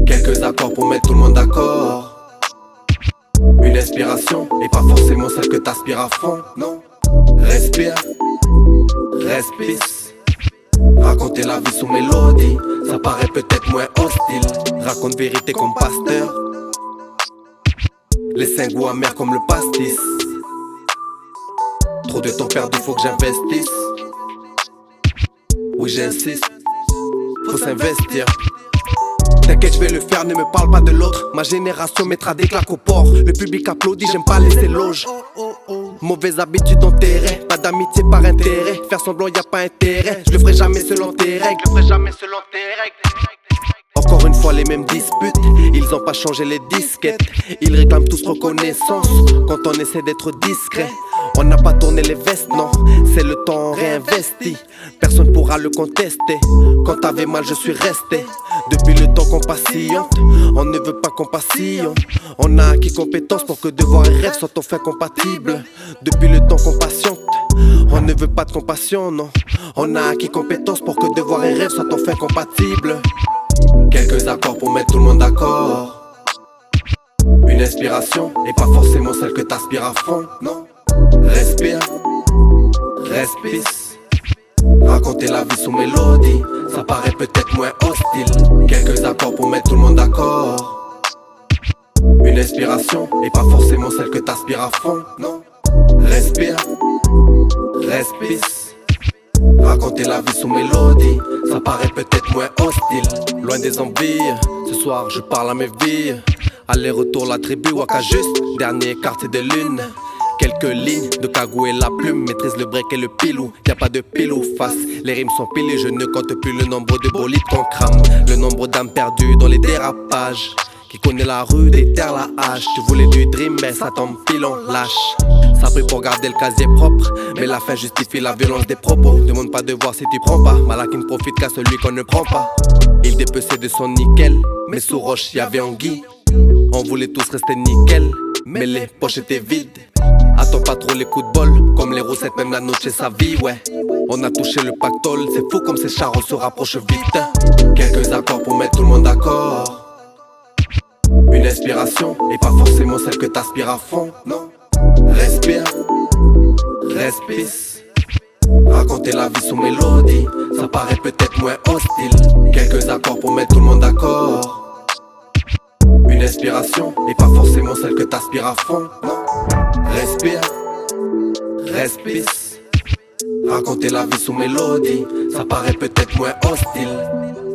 Quelques accords pour mettre tout le monde d'accord. Une inspiration et pas forcément celle que t'aspires à fond, non. Respire, respire. Raconter la vie sous mélodie, ça paraît peut-être moins hostile. Raconte vérité comme pasteur. Les goûts amers comme le pastis. Trop de temps perdu, faut que j'investisse. Oui j'insiste, faut s'investir. T'inquiète, je vais le faire, ne me parle pas de l'autre. Ma génération mettra des claques au port. Le public applaudit, j'aime pas les éloges. Mauvaise habitude enterrée, pas d'amitié par intérêt. Faire semblant y a pas intérêt, je le ferai jamais selon tes règles. Encore une fois les mêmes disputes, ils ont pas changé les disquettes. Ils réclament tous reconnaissance quand on essaie d'être discret. On n'a pas tourné les vestes, non, c'est le temps réinvesti. Personne pourra le contester. Quand t'avais mal, je suis resté. Depuis le temps qu'on patiente, on ne veut pas qu'on passionne. On a acquis compétences pour que devoir et rêve soient enfin compatibles. Depuis le temps qu'on patiente, on ne veut pas de compassion, non. On a acquis compétences pour que devoir et rêve soient enfin compatibles. Quelques accords pour mettre tout le monde d'accord. Une inspiration et pas forcément celle que t'aspires à fond, non. Respire, respire. Raconter la vie sous mélodie, ça paraît peut-être moins hostile. Quelques accords pour mettre tout le monde d'accord. Une inspiration et pas forcément celle que t'aspires à fond, non. Respire, respire. Raconter la vie sous mélodie, ça paraît peut-être moins hostile. Loin des envies, ce soir je parle à mes vies. Aller-retour la tribu Waka juste, dernier quartier de lune. Quelques lignes de cagou et la plume, maîtrise le break et le pilou. Y'a pas de pile ou face, les rimes sont pilées. Je ne compte plus le nombre de bolides qu'on crame. Le nombre d'âmes perdues dans les dérapages. Qui connaît la rue, déterre la hache. Tu voulais du dream, mais ça tombe pile on lâche. Ça prie pour garder le casier propre, mais la fin justifie la violence des propos. Demande pas de voir si tu prends pas. Malak ne profite qu'à celui qu'on ne prend pas. Il dépecait de son nickel, mais sous roche y'avait anguille. On voulait tous rester nickel, mais les poches étaient vides. Attends pas trop les coups de bol, comme les roussettes, même la noche sa vie, ouais. On a touché le pactole, c'est fou comme ces charros se rapprochent vite. Quelques accords pour mettre tout le monde d'accord. Une inspiration et pas forcément celle que t'aspires à fond, non. Respire, respire. Raconter la vie sous mélodie, ça paraît peut-être moins hostile. Quelques accords pour mettre tout le monde d'accord. Une inspiration et pas forcément celle que t'aspires à fond, non. Respire, respire. Raconter la vie sous mélodie, ça paraît peut-être moins hostile.